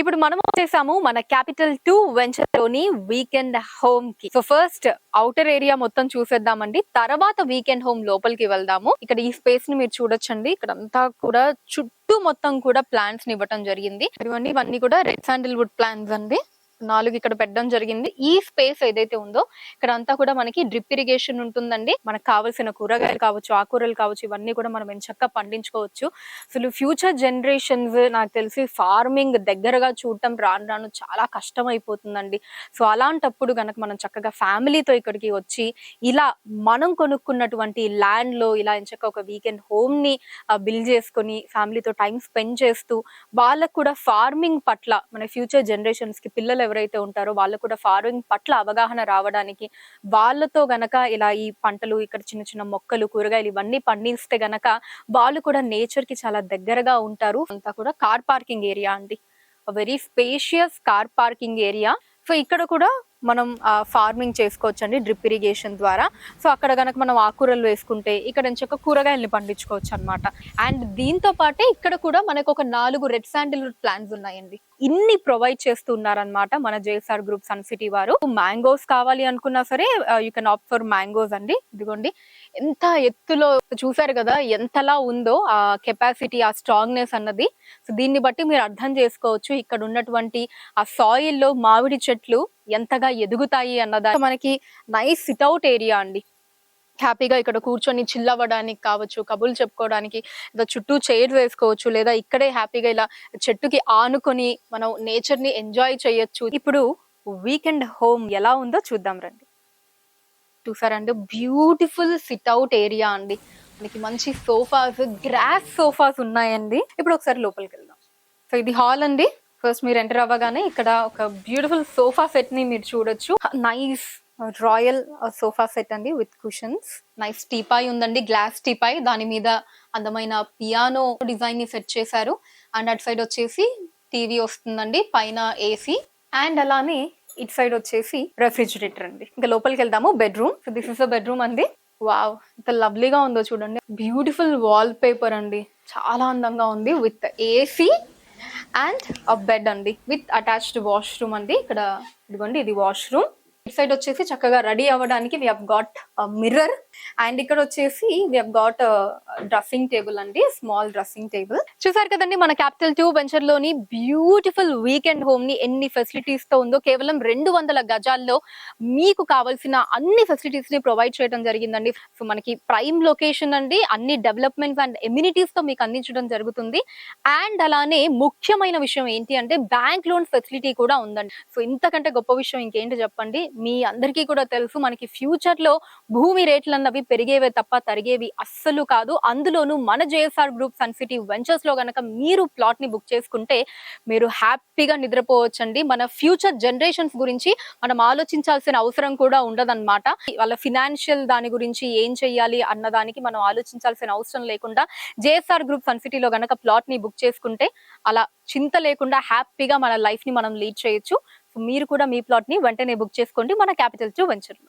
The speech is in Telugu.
ఇప్పుడు మనం వచ్చేసాము మన క్యాపిటల్ 2 వెంచర్ లోని వీకెండ్ హోమ్ కి. సో ఫస్ట్ ఔటర్ ఏరియా మొత్తం చూసేద్దామండి, తర్వాత వీకెండ్ హోమ్ లోపలికి వెళ్దాము. ఇక్కడ ఈ స్పేస్ ని మీరు చూడొచ్చండి. ఇక్కడ అంతా కూడా చుట్టూ మొత్తం కూడా ప్లాంట్స్ ని ఇవ్వటం జరిగింది. ఇవన్నీ కూడా రెడ్ శాండిల్వుడ్ ప్లాంట్స్ అండి. 4 ఇక్కడ పెట్టడం జరిగింది. ఈ స్పేస్ ఏదైతే ఉందో ఇక్కడ అంతా కూడా మనకి డ్రిప్ ఇరిగేషన్ ఉంటుందండి. మనకు కావాల్సిన కూరగాయలు కావచ్చు, ఆకుకూరలు కావచ్చు, ఇవన్నీ కూడా మనం ఎంచక్కా పండించుకోవచ్చు. అసలు ఫ్యూచర్ జనరేషన్స్ నాకు తెలిసి ఫార్మింగ్ దగ్గరగా చూడటం రాను రాను చాలా కష్టం అయిపోతుందండి. సో అలాంటప్పుడు గనక మనం చక్కగా ఫ్యామిలీతో ఇక్కడికి వచ్చి ఇలా మనం కొనుక్కున్నటువంటి ల్యాండ్ లో ఇలా ఎంచక్క ఒక వీకెండ్ హోమ్ ని బిల్డ్ చేసుకొని ఫ్యామిలీతో టైం స్పెండ్ చేస్తూ వాళ్ళకు కూడా ఫార్మింగ్ పట్ల మన ఫ్యూచర్ జనరేషన్స్ కి పిల్లలు ఎవరైతే ఉంటారో వాళ్ళకు కూడా ఫార్మింగ్ పట్ల అవగాహన రావడానికి వాళ్ళతో గనక ఇలా ఈ పంటలు ఇక్కడ చిన్న చిన్న మొక్కలు కూరగాయలు ఇవన్నీ పండిస్తే గనక వాళ్ళు కూడా నేచర్ కి చాలా దగ్గరగా ఉంటారు. అంతా కూడా కార్ పార్కింగ్ ఏరియా అండి, very spacious car parking area. So ఇక్కడ కూడా మనం ఫార్మింగ్ చేసుకోవచ్చు అండి డ్రిప్ ఇరిగేషన్ ద్వారా. సో అక్కడ గనక మనం ఆకుకూరలు వేసుకుంటే ఇక్కడ నుంచి కూరగాయల్ని పండించుకోవచ్చు అనమాట. అండ్ దీంతో పాటే ఇక్కడ కూడా మనకు ఒక 4 రెడ్ శాండిల్వుడ్ ప్లాంట్స్ ఉన్నాయండి. ఇన్ని ప్రొవైడ్ చేస్తున్నారనమాట మన జేఎస్ఆర్ గ్రూప్ సన్ సిటీ వారు. మ్యాంగోస్ కావాలి అనుకున్నా సరే you can opt for mangoes అండి. ఇదిగోండి ఎంత ఎత్తులో చూసారు కదా, ఎంతలా ఉందో ఆ కెపాసిటీ, ఆ స్ట్రాంగ్నెస్ అన్నది. సో దీన్ని బట్టి మీరు అర్థం చేసుకోవచ్చు ఇక్కడ ఉన్నటువంటి ఆ సాయిల్ లో మామిడి చెట్లు ఎంతగా ఎదుగుతాయి అన్నదా. మనకి నైస్ సిట్అవుట్ ఏరియా అండి. హ్యాపీగా ఇక్కడ కూర్చొని చిల్ అవ్వడానికి కావచ్చు, కబుర్లు చెప్పుకోవడానికి, లేదా చుట్టూ చైర్ వేసుకోవచ్చు, లేదా ఇక్కడే హ్యాపీగా ఇలా చెట్టుకి ఆనుకొని మనం నేచర్ ని ఎంజాయ్ చేయొచ్చు. ఇప్పుడు వీకెండ్ హోమ్ ఎలా ఉందో చూద్దాం రండి. చూసారండి, బ్యూటిఫుల్ సిట్అవుట్ ఏరియా అండి. మనకి మంచి సోఫాస్, గ్రాస్ సోఫాస్ ఉన్నాయండి. ఇప్పుడు ఒకసారి లోపలికి వెళ్దాం. సో ఇది హాల్ అండి. ఫస్ట్ మీరు ఎంటర్ అవ్వగానే ఇక్కడ ఒక బ్యూటిఫుల్ సోఫా సెట్ ని మీరు చూడొచ్చు. నైస్ రాయల్ సోఫా సెట్ అండి విత్ కుషన్స్. నైస్ టీపాయ్ ఉందండి, గ్లాస్ టీపాయ్. దాని మీద అందమైన పియానో డిజైన్ ని సెట్ చేశారు. అండ్ అటు సైడ్ వచ్చేసి టీవీ వస్తుందండి, పైన ఏసీ. అండ్ అలానే ఇటు సైడ్ వచ్చేసి రెఫ్రిజిరేటర్ అండి. ఇంకా లోపలికి వెళ్దాము. Bedroom. So this is the bedroom అండి. వావ్, ఎంత లవ్లీగా ఉందో చూడండి. బ్యూటిఫుల్ వాల్ పేపర్ అండి, చాలా అందంగా ఉంది. విత్ ఏసీ అండ్ బెడ్ అండి, విత్ అటాచ్డ్ వాష్రూమ్ అండి. ఇక్కడ ఇదిగోండి, ఇది వాష్రూమ్. ఇటు సైడ్ వచ్చేసి చక్కగా రెడీ అవ్వడానికి we have got mirror. And ఇక్కడ వచ్చేసి we have got dressing table అండి, స్మాల్ డ్రెస్సింగ్ టేబుల్. చూసారు కదండి మన క్యాపిటల్ 2 వెంచర్ లోని బ్యూటిఫుల్ వీకెండ్ హోమ్ ని ఎన్ని ఫెసిలిటీస్ తో ఉందో. కేవలం 200 గజాల్లో మీకు కావాల్సిన అన్ని ఫెసిలిటీస్ ని ప్రొవైడ్ చేయడం జరిగిందండి. సో మనకి ప్రైమ్ లొకేషన్ అండి, అన్ని డెవలప్మెంట్స్ అండ్ ఎమ్యూనిటీస్ తో మీకు అందించడం జరుగుతుంది. అండ్ అలానే ముఖ్యమైన విషయం ఏంటి అంటే బ్యాంక్ లోన్ ఫెసిలిటీ కూడా ఉందండి. సో ఇంతకంటే గొప్ప విషయం ఇంకేంటి చెప్పండి. మీ అందరికీ కూడా తెలుసు మనకి ఫ్యూచర్ లో భూమి రేట్లు అన్నవి పెరిగేవే తప్ప తరిగేవి అస్సలు కాదు. అందులోనూ మన JSR group sun city ventures లో గనక మీరు ప్లాట్ ని బుక్ చేసుకుంటే మీరు హ్యాపీగా నిద్రపోవచ్చండి. మన ఫ్యూచర్ జనరేషన్స్ గురించి మనం ఆలోచించాల్సిన అవసరం కూడా ఉండదన్నమాట. వాళ్ళ ఫినాన్షియల్ దాని గురించి ఏం చెయ్యాలి అన్నదానికి మనం ఆలోచించాల్సిన అవసరం లేకుండా జేఎస్ఆర్ గ్రూప్ సన్ సిటీలో గనక ప్లాట్ ని బుక్ చేసుకుంటే అలా చింత లేకుండా హ్యాపీగా మన లైఫ్ ని మనం లీడ్ చేయొచ్చు. మీరు కూడా మీ ప్లాట్ ని వెంటనే బుక్ చేసుకోండి మన క్యాపిటల్ 2 వెంచర్ లో.